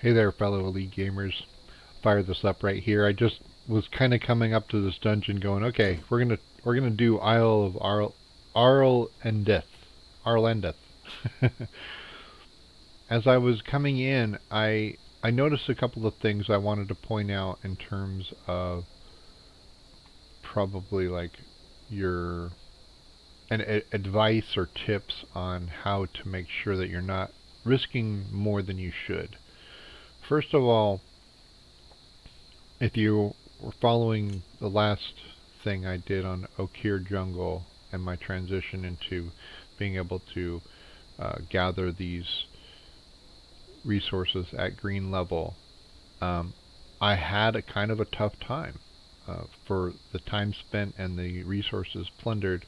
Hey there, fellow Elite Gamers. Fire this up right here. I just was kind of coming up to this dungeon going, okay, we're gonna do Isle of Arlendith. Arlendith. As I was coming in, I noticed a couple of things I wanted to point out in terms of probably like your advice or tips on how to make sure that you're not risking more than you should. First of all, if you were following the last thing I did on Okir Jungle and my transition into being able to gather these resources at green level, I had a kind of a tough time for the time spent and the resources plundered.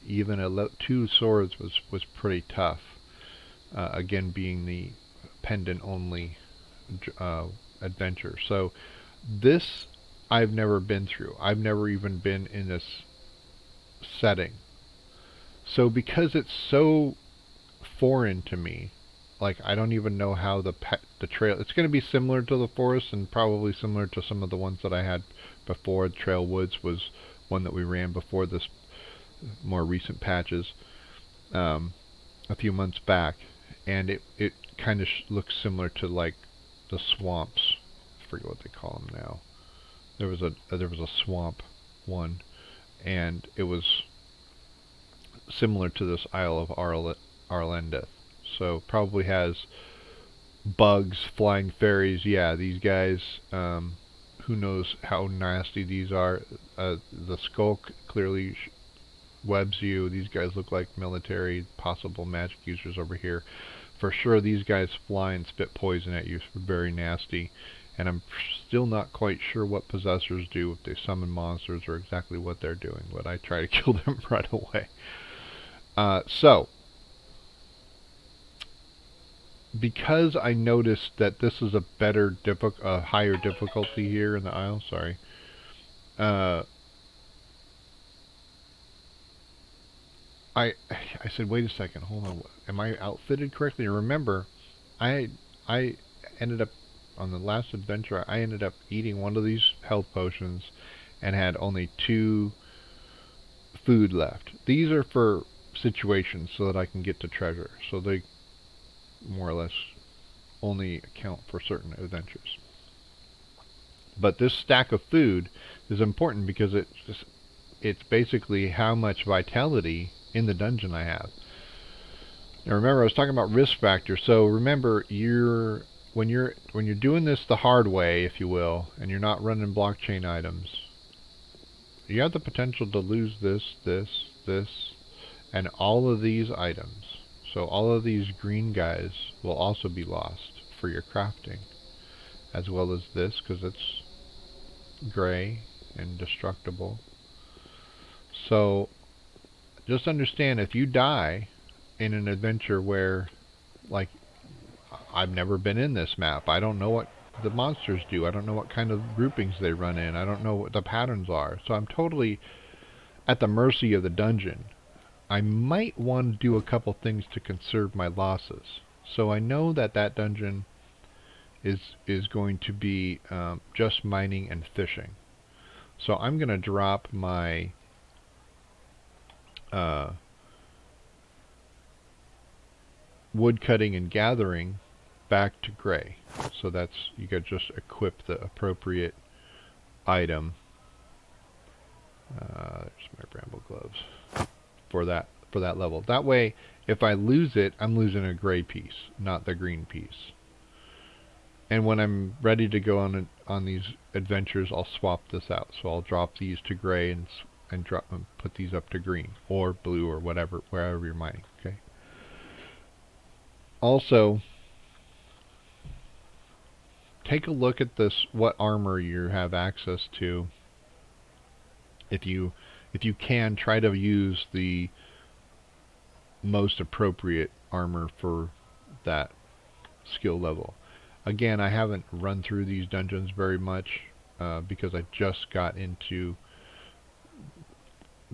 Even 2 swords was pretty tough. Again, being the pendant only adventure. So this I've never been through. I've never even been in this setting. So because it's so foreign to me, like I don't even know how the trail. It's going to be similar to the forest and probably similar to some of the ones that I had before. Trail Woods was one that we ran before this more recent patches a few months back, and it kind of looks similar to like the swamps. I forget what they call them now. There was a swamp one, and it was similar to this Isle of Arlendith. So probably has bugs, flying fairies. Yeah, these guys. Who knows how nasty these are? The skulk clearly webs you. These guys look like military, possible magic users over here. For sure, these guys fly and spit poison at you. Very nasty. And I'm still not quite sure what possessors do, if they summon monsters or exactly what they're doing, but I try to kill them right away. So, because I noticed that this is a higher difficulty here in the Isle, sorry, I said, wait a second, hold on, am I outfitted correctly? And remember, I ended up, on the last adventure, I ended up eating one of these health potions and had only 2 food left. These are for situations so that I can get to treasure. So they more or less only account for certain adventures. But this stack of food is important because it's basically how much vitality in the dungeon I have. Now remember, I was talking about risk factor. So remember, when you're doing this the hard way, if you will, and you're not running blockchain items, you have the potential to lose this, and all of these items. So all of these green guys will also be lost for your crafting, as well as this, because it's gray and destructible. So just understand, if you die in an adventure where, like, I've never been in this map, I don't know what the monsters do, I don't know what kind of groupings they run in, I don't know what the patterns are, so I'm totally at the mercy of the dungeon. I might want to do a couple things to conserve my losses. So I know that that dungeon is going to be just mining and fishing. So I'm going to drop my wood cutting and gathering back to gray. So that's, you could just equip the appropriate item. There's my bramble gloves for that level. That way, if I lose it, I'm losing a gray piece, not the green piece. And when I'm ready to go on these adventures, I'll swap this out. So I'll drop these to gray and put these up to green or blue or whatever, wherever you're mining. Okay. Also, take a look at this, what armor you have access to. If you can, try to use the most appropriate armor for that skill level. Again, I haven't run through these dungeons very much because I just got into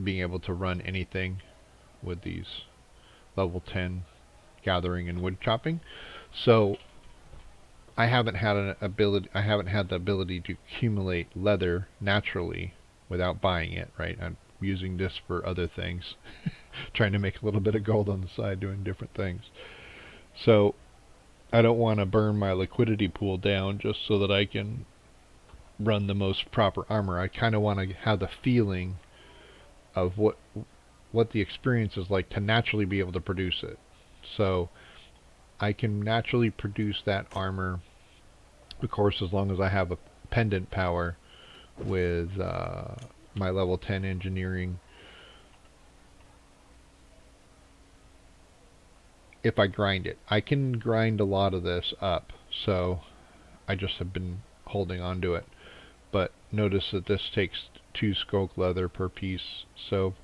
being able to run anything with these level 10 gathering and wood chopping. So I haven't had the ability to accumulate leather naturally without buying it, right? I'm using this for other things, trying to make a little bit of gold on the side, doing different things. So I don't want to burn my liquidity pool down just so that I can run the most proper armor. I kind of want to have the feeling of what the experience is like to naturally be able to produce it. So I can naturally produce that armor, of course, as long as I have a pendant power with my level 10 engineering. If I grind it, I can grind a lot of this up, so I just have been holding on to it. But notice that this takes 2 skulk leather per piece, so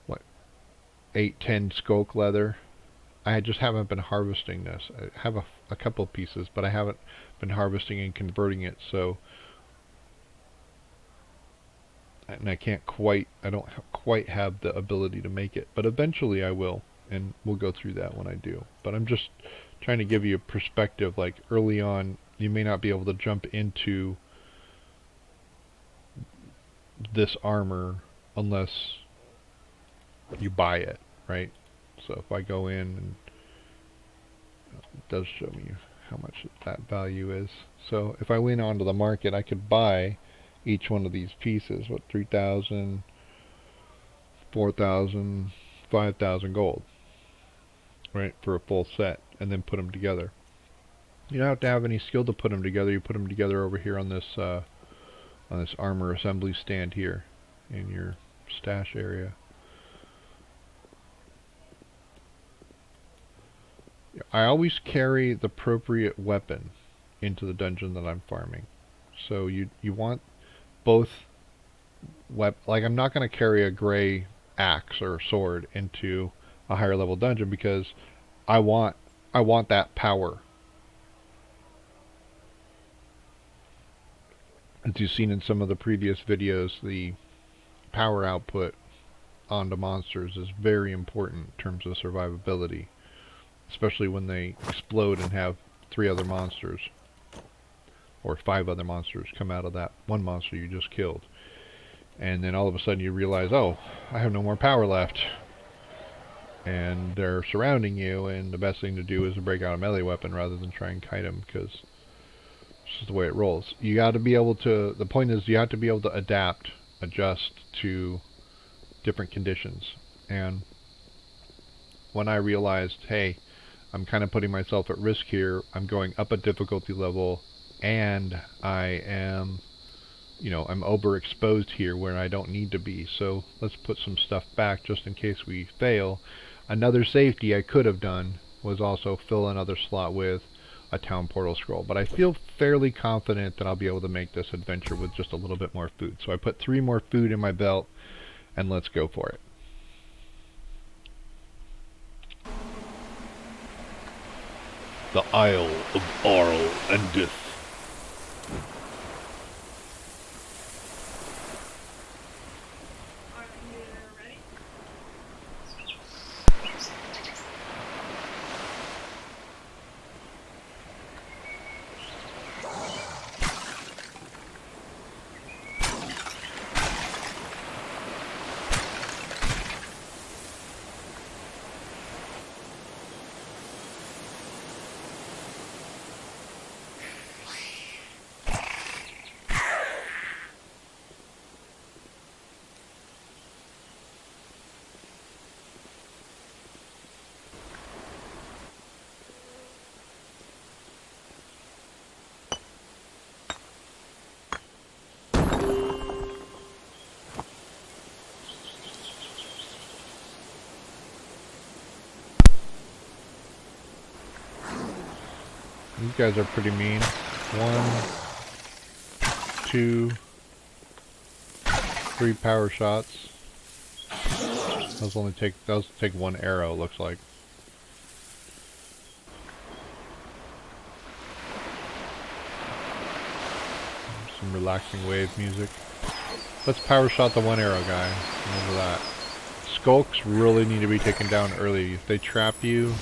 what, 8-10 skulk leather. I just haven't been harvesting this. I have a couple of pieces, but I haven't been harvesting and converting it, so and I don't quite have the ability to make it, but eventually I will, and we'll go through that when I do. But I'm just trying to give you a perspective, like early on you may not be able to jump into this armor unless you buy it, right? So if I go in, and it does show me how much that value is. So if I went onto the market, I could buy each one of these pieces, what, 3,000, 4,000, 5,000 gold, right, for a full set, and then put them together. You don't have to have any skill to put them together. You put them together over here on this armor assembly stand here in your stash area. I always carry the appropriate weapon into the dungeon that I'm farming. So you want both like I'm not going to carry a gray axe or sword into a higher level dungeon because I want that power. As you've seen in some of the previous videos, the power output onto monsters is very important in terms of survivability, especially when they explode and have 3 other monsters or 5 other monsters come out of that one monster you just killed. And then all of a sudden you realize, oh, I have no more power left. And they're surrounding you, and the best thing to do is to break out a melee weapon rather than try and kite them, because it's just the way it rolls. You got to be able to, the point is you have to be able to adapt, adjust to different conditions. And when I realized, hey, I'm kind of putting myself at risk here, I'm going up a difficulty level, and I am, I'm overexposed here where I don't need to be, so let's put some stuff back just in case we fail. Another safety I could have done was also fill another slot with a town portal scroll, but I feel fairly confident that I'll be able to make this adventure with just a little bit more food. So I put 3 more food in my belt, and let's go for it. The Isle of ARL'ENDITH. These guys are pretty mean. 1, 2, 3 power shots. Those take 1 arrow, it looks like. Some relaxing wave music. Let's power shot the 1 arrow guy. Remember that. Skulks really need to be taken down early. If they trap you,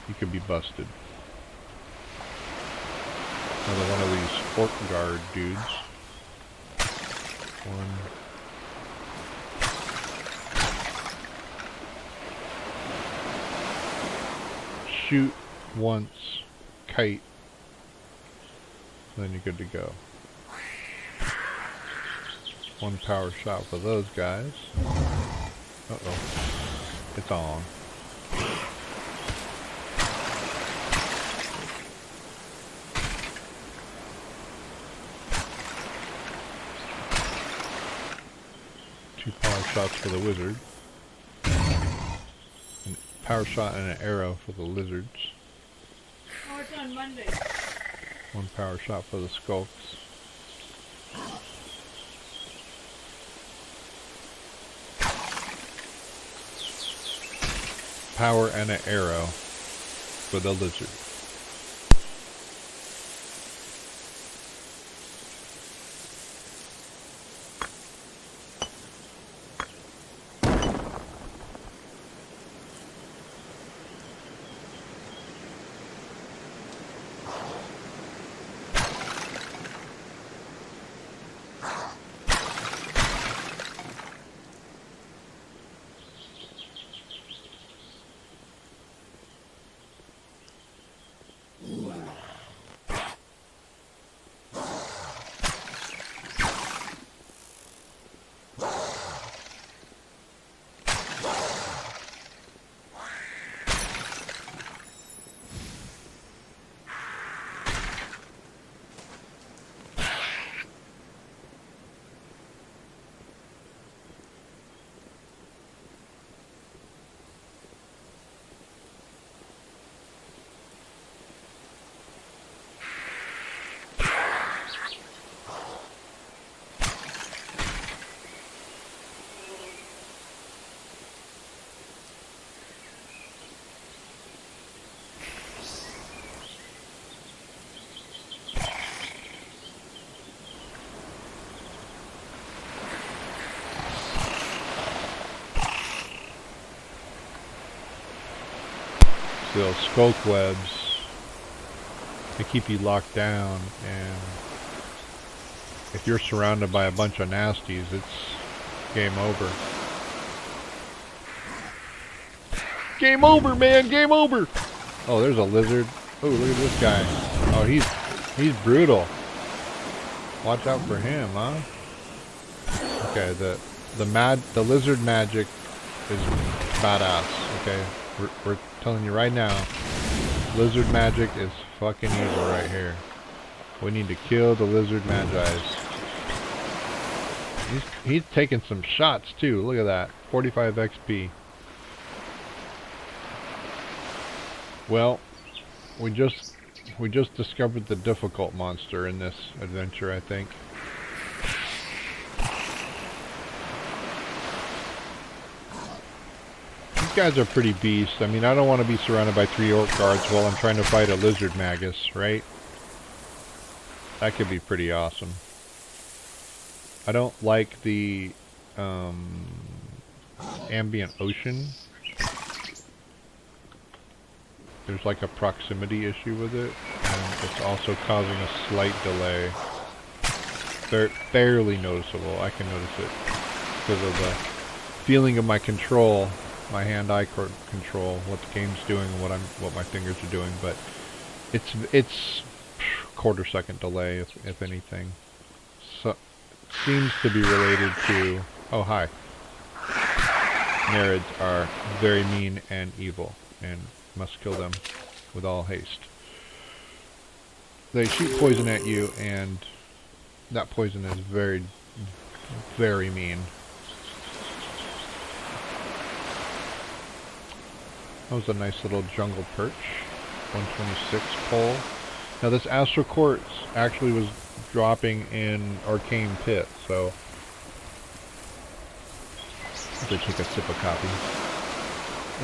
you could be busted. Another one of these orc guard dudes. One. Shoot once, kite, then you're good to go. One power shot for those guys. Uh-oh. It's on. Two power shots for the wizard. And power shot and an arrow for the lizards. Oh, it's on Monday. One power shot for the skulks. Power and an arrow for the lizard. Those skulk webs, they keep you locked down, and if you're surrounded by a bunch of nasties, it's game over. Game over, man! Game over! Oh, there's a lizard. Oh, look at this guy. Oh, he's brutal. Watch out for him, huh? Okay, the lizard magic is badass. Okay, we're telling you right now, lizard magic is fucking evil right here. We need to kill the lizard magis. He's taking some shots too. Look at that, 45 XP. Well, we just discovered the difficult monster in this adventure, I think. These guys are pretty beasts. I mean, I don't want to be surrounded by 3 orc guards while I'm trying to fight a lizard magus, right? That could be pretty awesome. I don't like the ambient ocean. There's like a proximity issue with it, and it's also causing a slight delay. Barely noticeable. I can notice it because of the feeling of my control, my hand-eye control, what the game's doing, and what my fingers are doing. But it's quarter-second delay, if anything. So seems to be related to. Oh, hi. Narids are very mean and evil, and must kill them with all haste. They shoot poison at you, and that poison is very, very mean. That was a nice little jungle perch. 126 pole. Now this astral quartz actually was dropping in Arcane Pit, so I'll take a sip of coffee.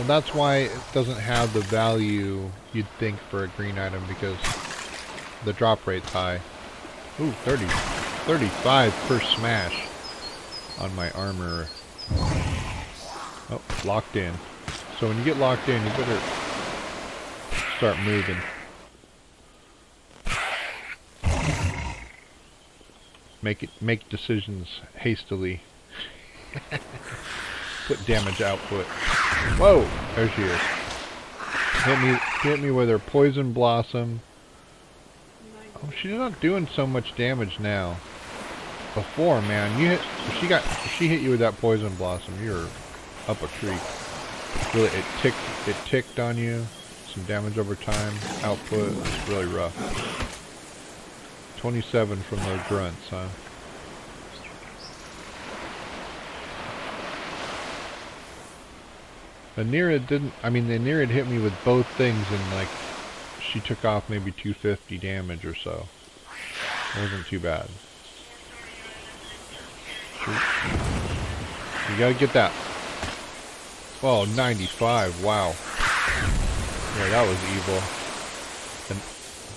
And that's why it doesn't have the value you'd think for a green item, because the drop rate's high. Ooh, 35 per smash on my armor. Oh, locked in. So when you get locked in, you better start moving. make decisions hastily. Put damage output. Whoa! There she is. Hit me with her poison blossom. Oh, she's not doing so much damage now. Before, man, if she hit you with that poison blossom, you're up a creek. Really, it ticked on you. Some damage over time. Output was really rough. 27 from those grunts, huh? The Nereid didn't. I mean, the Nereid hit me with both things, and like, she took off maybe 250 damage or so. It wasn't too bad. You gotta get that. Oh, 95. Wow. Yeah, that was evil. And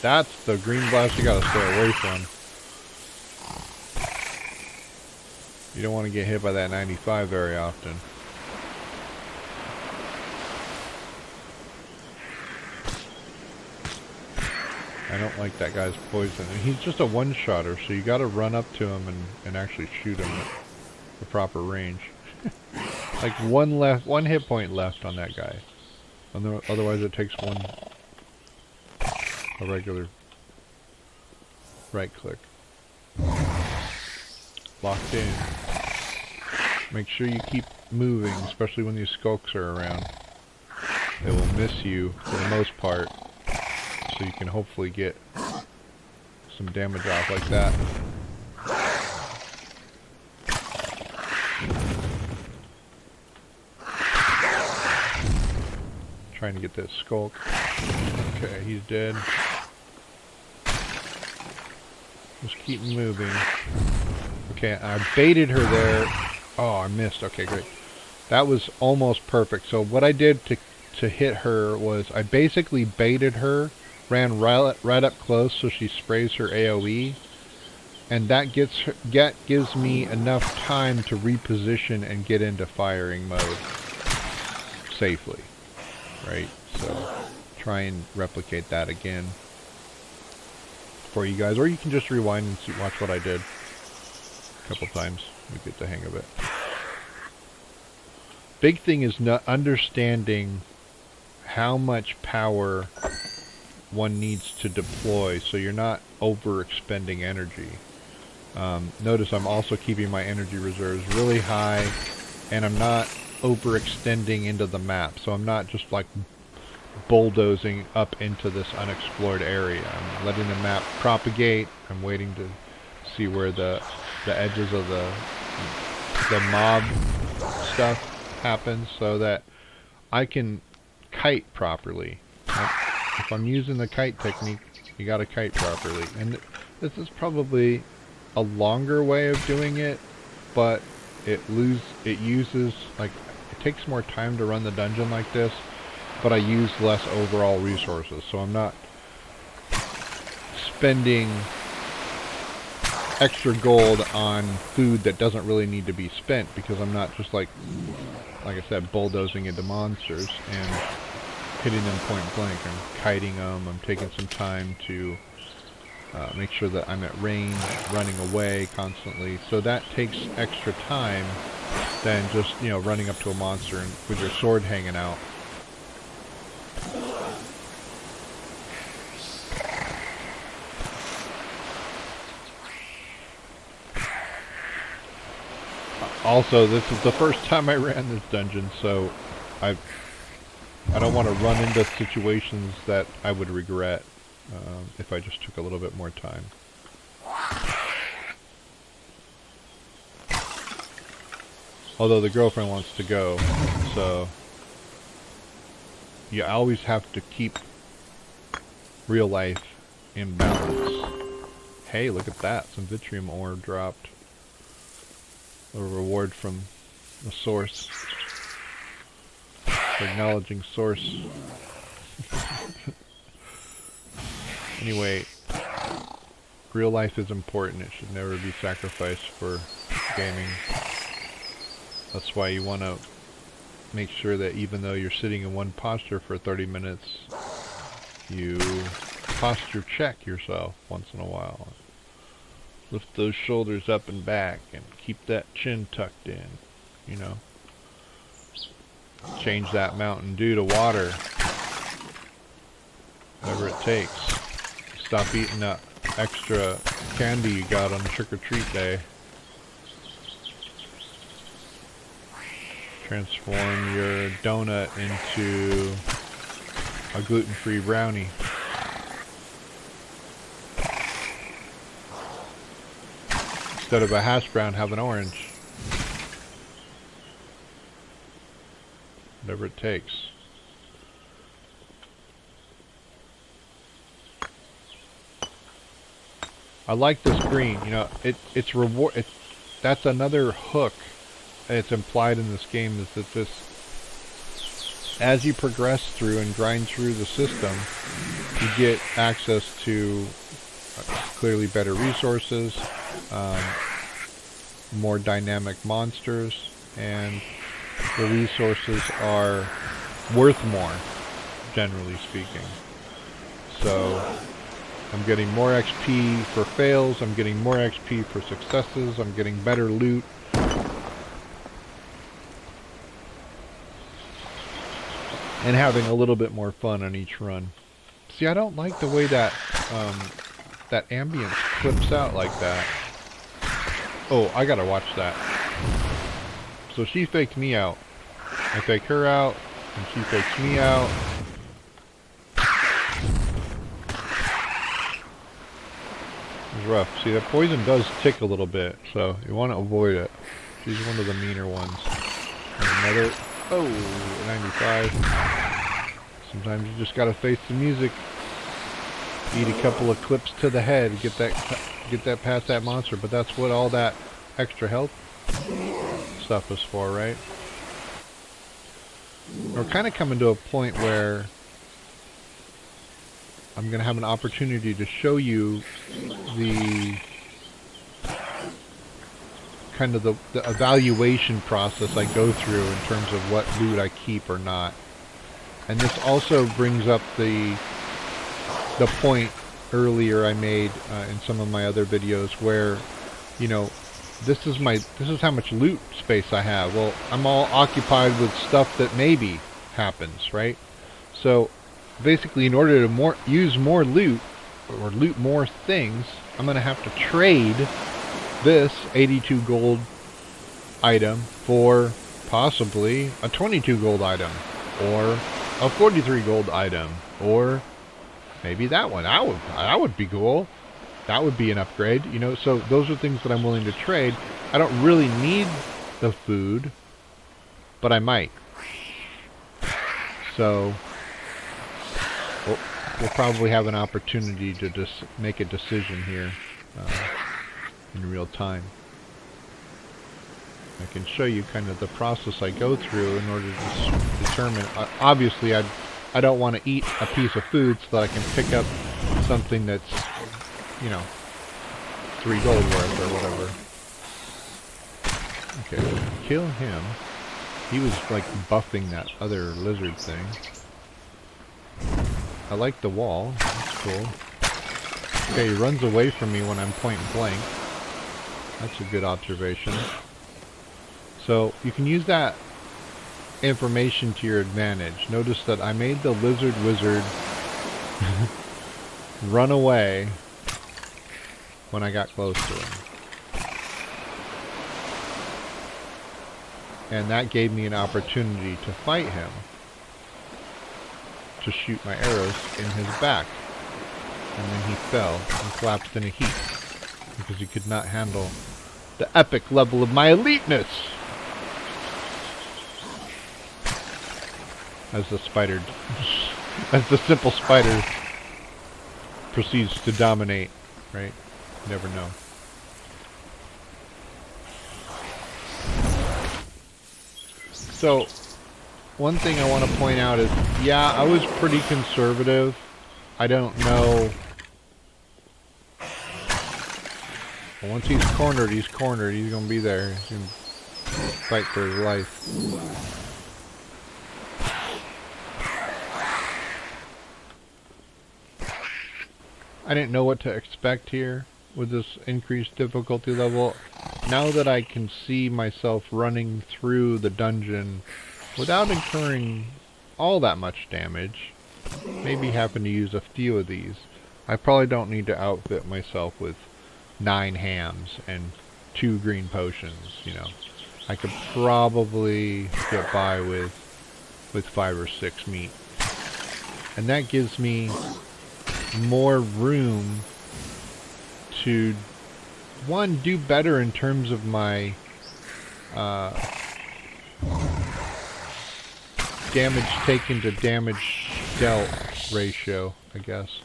that's the green blast you gotta stay away from. You don't want to get hit by that 95 very often. I don't like that guy's poison. And he's just a one-shotter, so you gotta run up to him and actually shoot him at the proper range. Like one hit point left on that guy. Otherwise it takes a regular right click. Locked in. Make sure you keep moving, especially when these skulks are around. They will miss you for the most part. So you can hopefully get some damage off like that. Trying to get that skulk. Okay, he's dead. Just keep moving. Okay, I baited her there. Oh, I missed. Okay, great. That was almost perfect. So what I did to hit her was I basically baited her, ran right up close so she sprays her AoE, and that gives me enough time to reposition and get into firing mode safely, right? So try and replicate that again for you guys, or you can just rewind and watch what I did a couple times. We get the hang of it. Big thing is not understanding how much power one needs to deploy so you're not overexpending energy. Notice I'm also keeping my energy reserves really high, and I'm not overextending into the map, so I'm not just like bulldozing up into this unexplored area. I'm letting the map propagate. I'm waiting to see where the edges of the mob stuff happens so that I can kite properly. If I'm using the kite technique, you gotta kite properly. And this is probably a longer way of doing it, but it uses, like, it takes more time to run the dungeon like this, but I use less overall resources, so I'm not spending extra gold on food that doesn't really need to be spent, because I'm not just like I said, bulldozing into monsters and hitting them point blank. I'm kiting them. I'm taking some time to make sure that I'm at range, running away constantly. So that takes extra time than just, you know, running up to a monster and with your sword hanging out. Also, this is the first time I ran this dungeon, so I don't want to run into situations that I would regret if I just took a little bit more time. Although the girlfriend wants to go, so you always have to keep real life in balance. Hey, look at that. Some Vitrium ore dropped. A reward from the source. For acknowledging source. Anyway, real life is important. It should never be sacrificed for gaming. That's why you want to make sure that even though you're sitting in one posture for 30 minutes, you posture check yourself once in a while. Lift those shoulders up and back and keep that chin tucked in, you know. Change that Mountain Dew to water. Whatever it takes. Stop eating that extra candy you got on trick-or-treat day. Transform your donut into a gluten-free brownie. Instead of a hash brown, have an orange. Whatever it takes. I like this green. You know, it's reward. That's another hook. It's implied in this game is that as you progress through and grind through the system, you get access to clearly better resources, more dynamic monsters, and the resources are worth more, generally speaking. So I'm getting more XP for fails, I'm getting more XP for successes, I'm getting better loot. And having a little bit more fun on each run. See, I don't like the way that that ambience clips out like that. Oh, I gotta watch that. So she faked me out. I fake her out, and she fakes me out. It's rough. See, that poison does tick a little bit, so you want to avoid it. She's one of the meaner ones. And another... Oh, 95. Sometimes you just gotta face the music. Eat a couple of clips to the head, get that past that monster. But that's what all that extra health stuff is for, right? We're kind of coming to a point where I'm gonna have an opportunity to show you the kind of the evaluation process I go through in terms of what loot I keep or not. And this also brings up the point earlier I made in some of my other videos where, you know, this is how much loot space I have. Well, I'm all occupied with stuff that maybe happens, right? So basically, in order to use more loot or loot more things, I'm going to have to trade this 82 gold item for possibly a 22 gold item or a 43 gold item or maybe that one. That would be cool. That would be an upgrade, you know. So those are things that I'm willing to trade. I don't really need the food, but I might. So we'll probably have an opportunity to just make a decision here in real time. I can show you kind of the process I go through in order to determine. Obviously, I don't want to eat a piece of food so that I can pick up something that's, you know, 3 gold worth or whatever. Okay, kill him. He was like buffing that other lizard thing. I like the wall. That's cool. Okay, he runs away from me when I'm point blank. That's a good observation. So you can use that information to your advantage. Notice that I made the lizard wizard run away when I got close to him. And that gave me an opportunity to fight him, to shoot my arrows in his back. And then he fell and collapsed in a heap because he could not handle the epic level of my eliteness. As the spider, as the simple spider proceeds to dominate, right? You never know. So, one thing I want to point out is, yeah, I was pretty conservative. I don't know. But once he's cornered, he's cornered. He's going to be there. He's going to fight for his life. I didn't know what to expect here. with this increased difficulty level. Now that I can see myself running through the dungeon without incurring all that much damage, maybe having to use a few of these, I probably don't need to outfit myself with 9 hams and 2 green potions, you know. I could probably get by with 5 or 6 meat. And that gives me more room to, one, do better in terms of my damage taken to damage dealt ratio, I guess.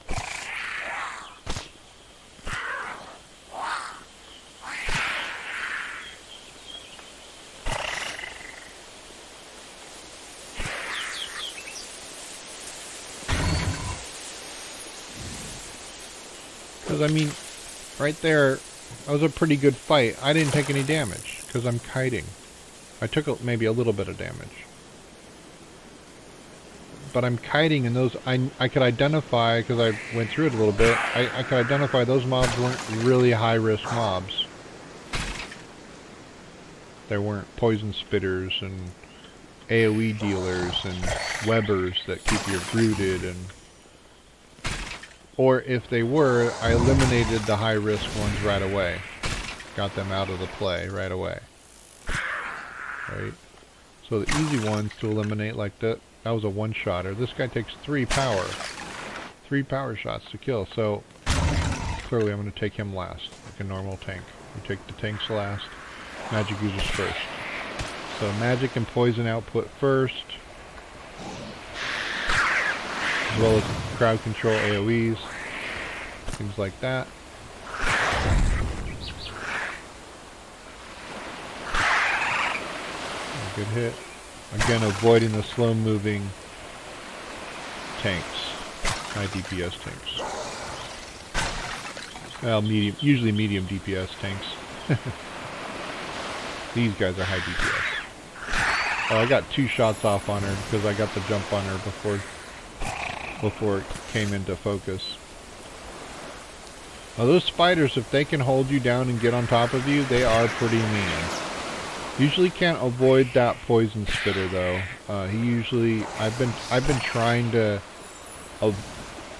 Because, I mean, right there, that was a pretty good fight. I didn't take any damage, because I'm kiting. I took maybe a little bit of damage. But I'm kiting, and those, I could identify, because I went through it a little bit, I could identify those mobs weren't really high-risk mobs. There weren't poison spitters, and AoE dealers, and webbers that keep you rooted, and... Or if they were, I eliminated the high-risk ones right away. Got them out of the play right away. Right? So the easy ones to eliminate, like that was a one-shotter. This guy takes 3 power. 3 power shots to kill, so clearly I'm going to take him last, like a normal tank. You take the tanks last, magic users first. So magic and poison output first, as well as crowd control AoEs, things like that. A good hit. Again, avoiding the slow-moving tanks, high DPS tanks. Well, usually medium DPS tanks. These guys are high DPS. Oh, I got 2 shots off on her because I got the jump on her before it came into focus. Now those spiders, if they can hold you down and get on top of you, they are pretty mean. Usually can't avoid that poison spitter though. I've been trying to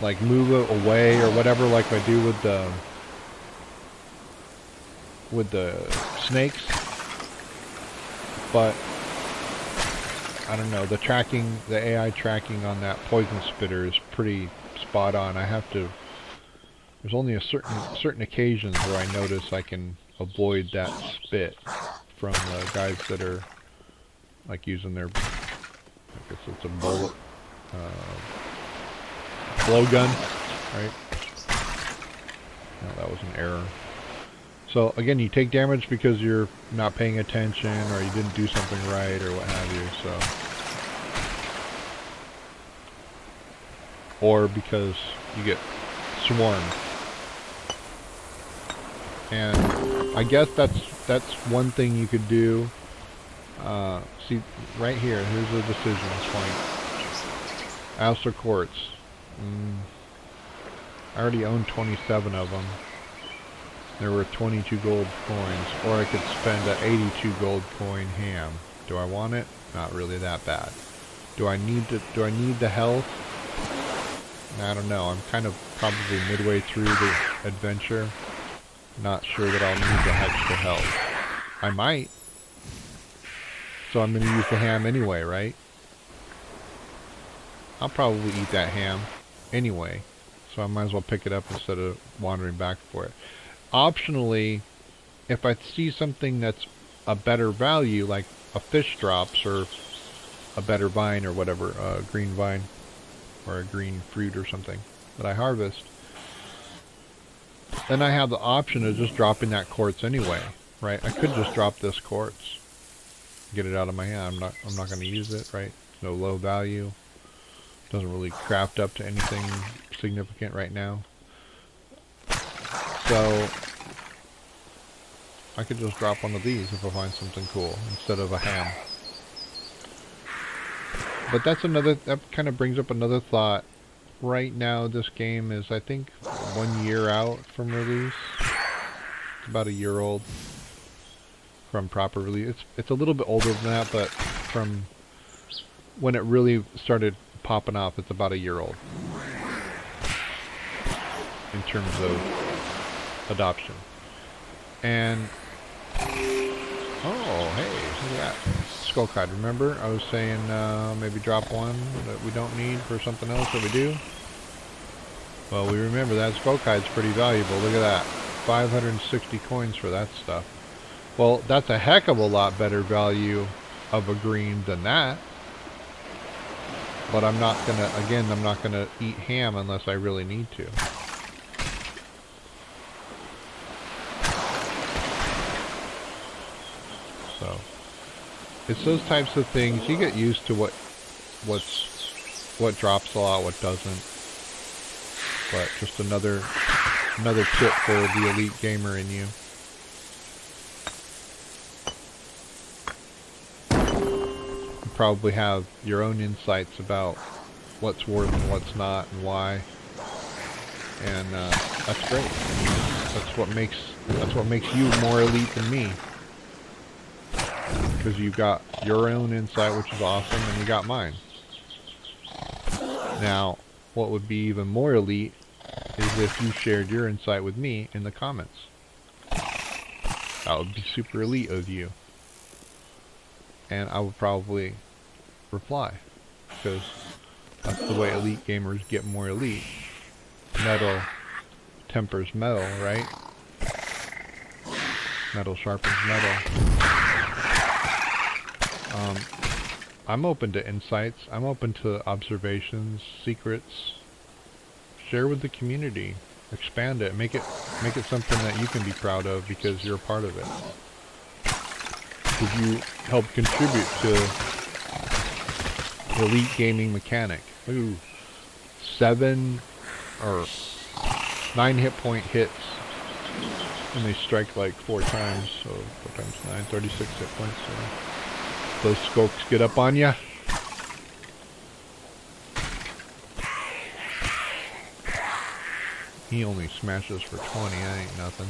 like move it away or whatever, like I do with the snakes. But I don't know, the AI tracking on that poison spitter is pretty spot on. There's only certain occasions where I notice I can avoid that spit from the guys that are like using their, I guess it's a bullet, blowgun, right? No, that was an error. So again, you take damage because you're not paying attention or you didn't do something right or what have you, so. Or because you get swarmed. And I guess that's one thing you could do. See, right here, here's the decision point. Ouster Quartz. I already own 27 of them. There were 22 gold coins, or I could spend an 82 gold coin ham. Do I want it? Not really that bad. Do I need the health? I don't know. I'm kind of probably midway through the adventure. Not sure that I'll need the extra health. I might. So I'm going to use the ham anyway, right? I'll probably eat that ham anyway. So I might as well pick it up instead of wandering back for it. Optionally, if I see something that's a better value, like a fish drops or a better vine or whatever, a green vine or a green fruit or something that I harvest, then I have the option of just dropping that quartz anyway, right? I could just drop this quartz, get it out of my hand. I'm not going to use it, right? No low value. Doesn't really craft up to anything significant right now. So I could just drop one of these if I find something cool instead of a ham. But that kind of brings up another thought. Right now this game is, I think, 1 year out from release. It's about a year old from proper release. It's a little bit older than that, but from when it really started popping off, it's about a year old in terms of adoption. And oh, hey, look at that skullkite. Remember, I was saying maybe drop one that we don't need for something else that we do. Well, we remember that skullkite's pretty valuable. Look at that, 560 coins for that stuff. Well, that's a heck of a lot better value of a green than that. But I'm not gonna eat ham unless I really need to. So it's those types of things. You get used to what drops a lot, what doesn't. But just another tip for the elite gamer in you. You probably have your own insights about what's worth and what's not and why. And that's great. That's what makes you more elite than me. Because you've got your own insight, which is awesome, and you got mine. Now, what would be even more elite is if you shared your insight with me in the comments. That would be super elite of you. And I would probably reply, because that's the way elite gamers get more elite. Metal tempers metal, right? Metal sharpens metal. I'm open to insights. I'm open to observations, secrets. Share with the community. Expand it. Make it something that you can be proud of because you're a part of it. Because you help contribute to the elite gaming mechanic. Ooh, 7 or 9 hit point hits, and they strike like 4 times. So 4 times 9, 36 hit points. So those skulks get up on ya. He only smashes for 20. That ain't nothing.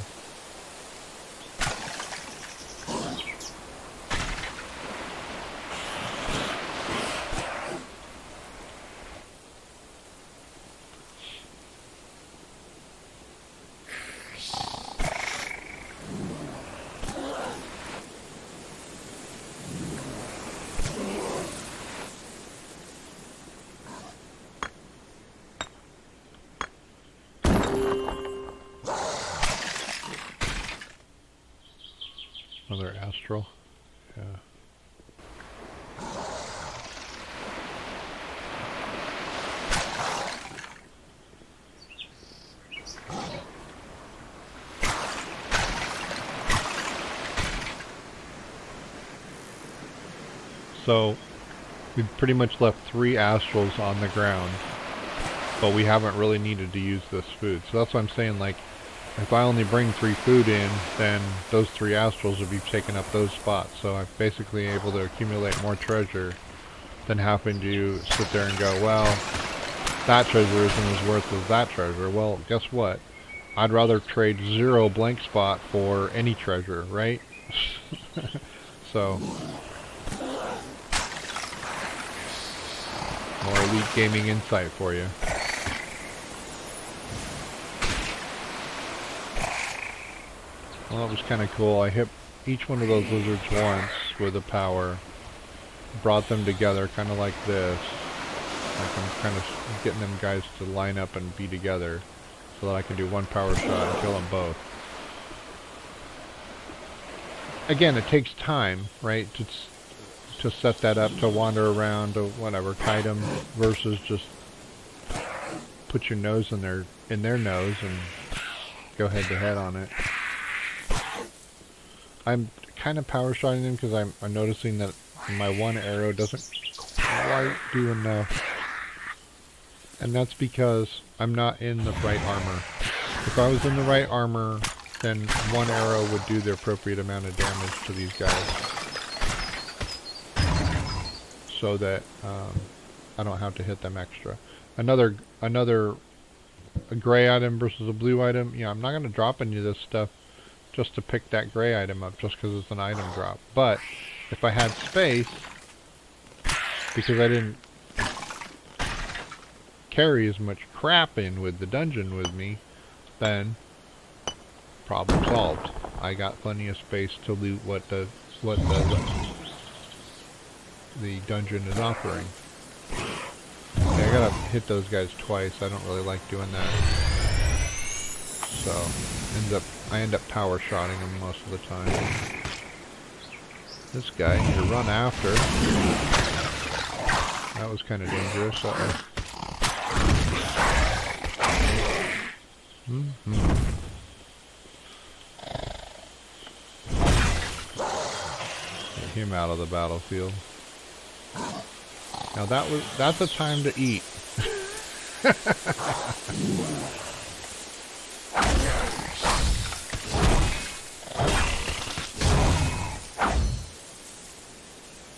Another astral. Yeah. So we've pretty much left 3 astrals on the ground, but we haven't really needed to use this food. So that's what I'm saying, like, if I only bring 3 food in, then those 3 astrals will be taking up those spots. So I'm basically able to accumulate more treasure than having to sit there and go, well, that treasure isn't as worth as that treasure. Well, guess what? I'd rather trade 0 blank spot for any treasure, right? So, more elite gaming insight for you. Well, that was kind of cool. I hit each one of those lizards once with a power, brought them together kind of like this. Like I'm kind of getting them guys to line up and be together so that I can do 1 power shot and kill them both. Again, it takes time, right, to set that up, to wander around, to whatever, kite them, versus just put your nose in their nose and go head to head on it. I'm kind of power shotting them because I'm noticing that my 1 arrow doesn't quite do enough. And that's because I'm not in the right armor. If I was in the right armor, then 1 arrow would do the appropriate amount of damage to these guys. So that I don't have to hit them extra. Another a gray item versus a blue item. Yeah, I'm not going to drop any of this stuff just to pick that gray item up just because it's an item drop. But if I had space, because I didn't carry as much crap in with the dungeon with me, then problem solved. I got plenty of space to loot what the dungeon is offering. Okay, I gotta hit those guys twice. I don't really like doing that. So I end up power shotting them most of the time. This guy I need to run after. That was kind of dangerous. Get him out of the battlefield. Now that's a time to eat.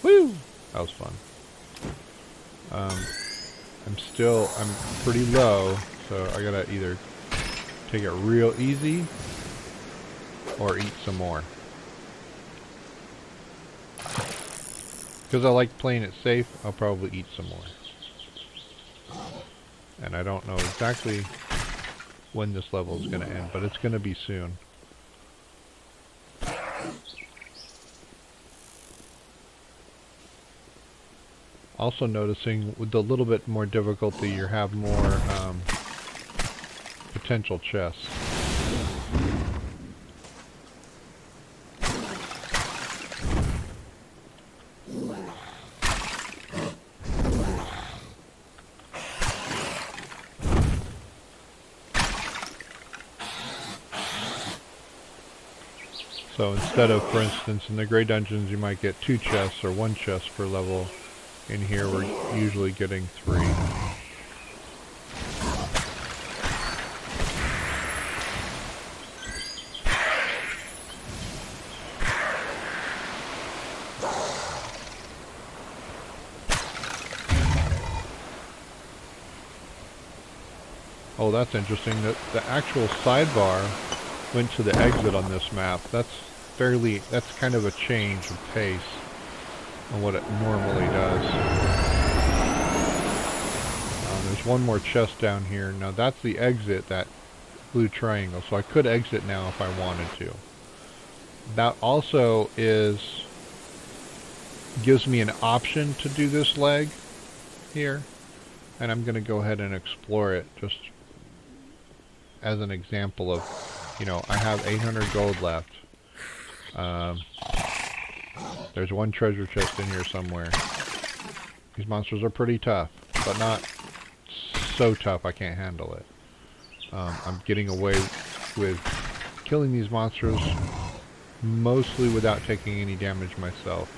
Woo! That was fun. I'm pretty low, so I gotta either take it real easy or eat some more. Because I like playing it safe, I'll probably eat some more. And I don't know exactly when this level is going to end, but it's going to be soon. Also noticing with a little bit more difficulty, you have more potential chests. So instead of, for instance, in the Grey Dungeons you might get 2 chests or 1 chest per level, in here we're usually getting 3. Oh, that's interesting. The actual sidebar went to the exit on this map. That's kind of a change of pace on what it normally does. There's one more chest down here. Now that's the exit, that blue triangle. So I could exit now if I wanted to. That also gives me an option to do this leg here. And I'm going to go ahead and explore it just as an example of, I have 800 gold left. There's 1 treasure chest in here somewhere. These monsters are pretty tough, but not so tough I can't handle it. I'm getting away with killing these monsters mostly without taking any damage myself.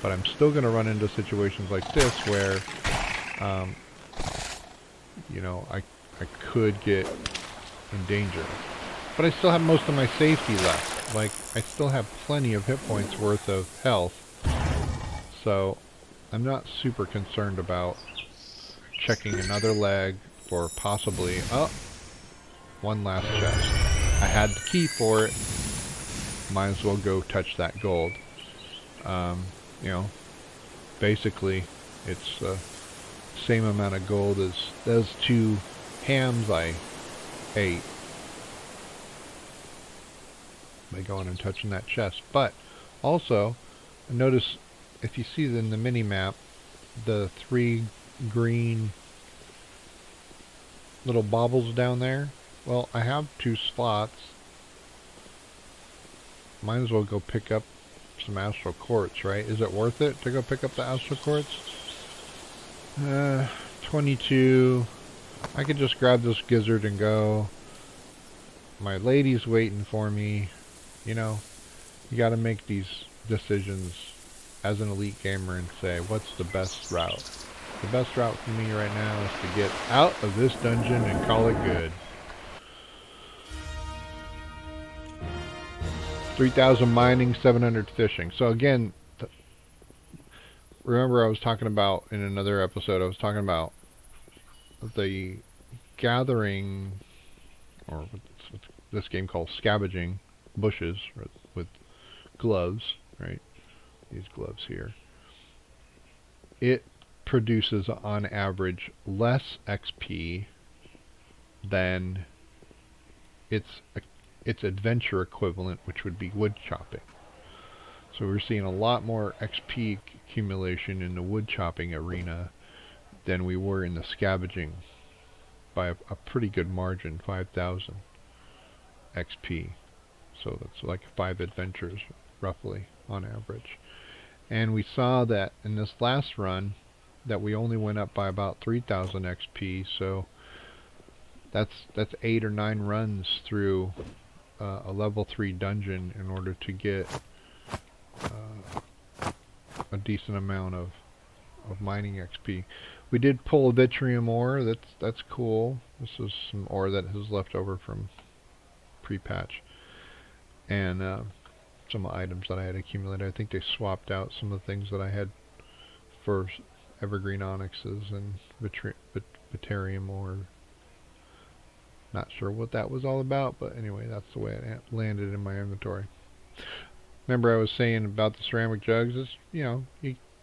But I'm still going to run into situations like this where, I could get in danger. But I still have most of my safety left. Like, I still have plenty of hit points worth of health. So, I'm not super concerned about checking another leg for possibly, one last chest. I had the key for it. Might as well go touch that gold. Basically, it's the same amount of gold as those 2 hams I ate by going and touching that chest. But also, notice if you see in the mini map the 3 green little baubles down there. Well, I have 2 slots. Might as well go pick up some astral quartz, right? Is it worth it to go pick up the astral quartz? 22. I could just grab this gizzard and go. My lady's waiting for me. You gotta make these decisions as an elite gamer and say, what's the best route? The best route for me right now is to get out of this dungeon and call it good. 3,000 mining, 700 fishing. So again, remember I was talking about, in another episode, I was talking about the gathering, or what's this game called, scavenging, bushes with gloves, right? These gloves here. It produces on average less XP than its adventure equivalent, which would be wood chopping. So we're seeing a lot more XP accumulation in the wood chopping arena than we were in the scavenging by a pretty good margin, 5,000 XP. So that's like 5 adventures roughly on average. And we saw that in this last run that we only went up by about 3,000 XP, so that's 8 or 9 runs through a level 3 dungeon in order to get a decent amount of mining XP. We did pull a Vitrium ore. That's cool. This is some ore that is left over from pre-patch, and some items that I had accumulated. I think they swapped out some of the things that I had for evergreen onyxes and Vitrium ore. Not sure what that was all about, but anyway, that's the way it landed in my inventory. Remember I was saying about the ceramic jugs, is, you know,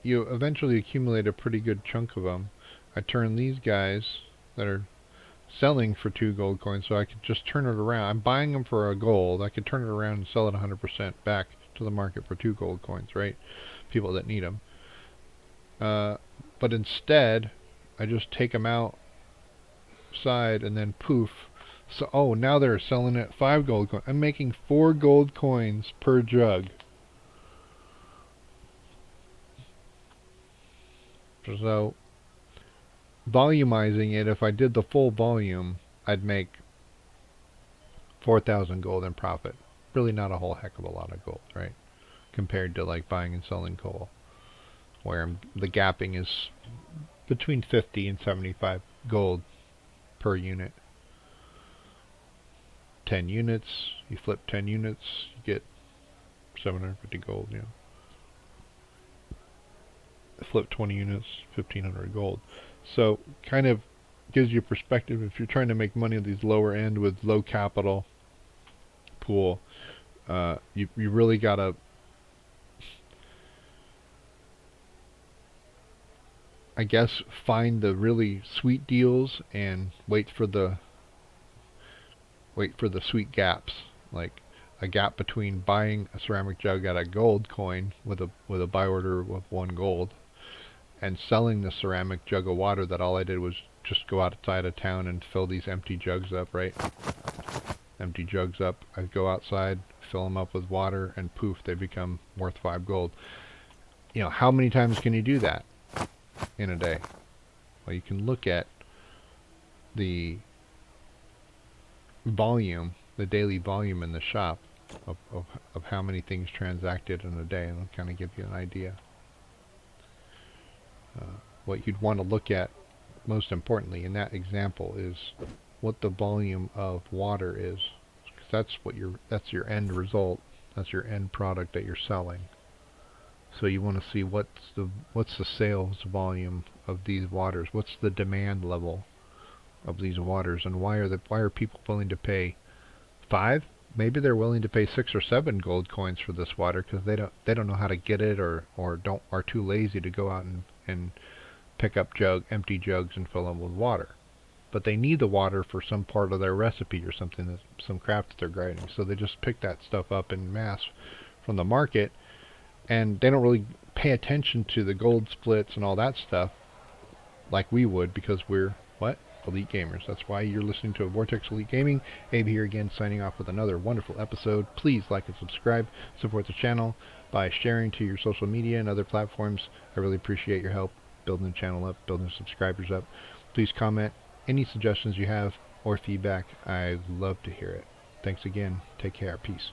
you eventually accumulate a pretty good chunk of them. I turned these guys that are selling for 2 gold coins, so I could just turn it around. I'm buying them for a gold. I could turn it around and sell it 100% back to the market for 2 gold coins, right? People that need them. But instead, I just take them outside and then poof. So, oh, now they're selling at 5 gold coins. I'm making 4 gold coins per jug. So, volumizing it, if I did the full volume, I'd make 4,000 gold in profit. Really not a whole heck of a lot of gold, right? Compared to like buying and selling coal, where the gapping is between 50 and 75 gold per unit. 10 units, you flip 10 units, you get 750 gold, you know. Flip 20 units, 1,500 gold. So, kind of gives you perspective if you're trying to make money at these lower end with low capital pool. You really gotta, I guess, find the really sweet deals and wait for the sweet gaps, like a gap between buying a ceramic jug at a gold coin with a buy order of 1 gold and selling the ceramic jug of water that all I did was just go outside of town and fill these empty jugs up, right? Empty jugs up. I go outside, fill them up with water, and poof, they become worth 5 gold. You know, how many times can you do that in a day? Well, you can look at the volume, the daily volume in the shop of how many things transacted in a day, and it'll kind of give you an idea. What you'd want to look at most importantly in that example is what the volume of water is, because that's your end result, that's your end product that you're selling. So you want to see what's the sales volume of these waters, what's the demand level of these waters, and why are people willing to pay 5? Maybe they're willing to pay 6 or 7 gold coins for this water because they don't know how to get it, or are too lazy to go out and pick up empty jugs and fill them with water. But they need the water for some part of their recipe or something, some craft that they're grinding. So they just pick that stuff up in mass from the market, and they don't really pay attention to the gold splits and all that stuff like we would, because we're elite gamers. That's why you're listening to Vortex Elite Gaming. Abe here again, signing off with another wonderful episode. Please like and subscribe. Support the channel by sharing to your social media and other platforms. I really appreciate your help building the channel up, building the subscribers up. Please comment any suggestions you have or feedback. I'd love to hear it. Thanks again. Take care. Peace.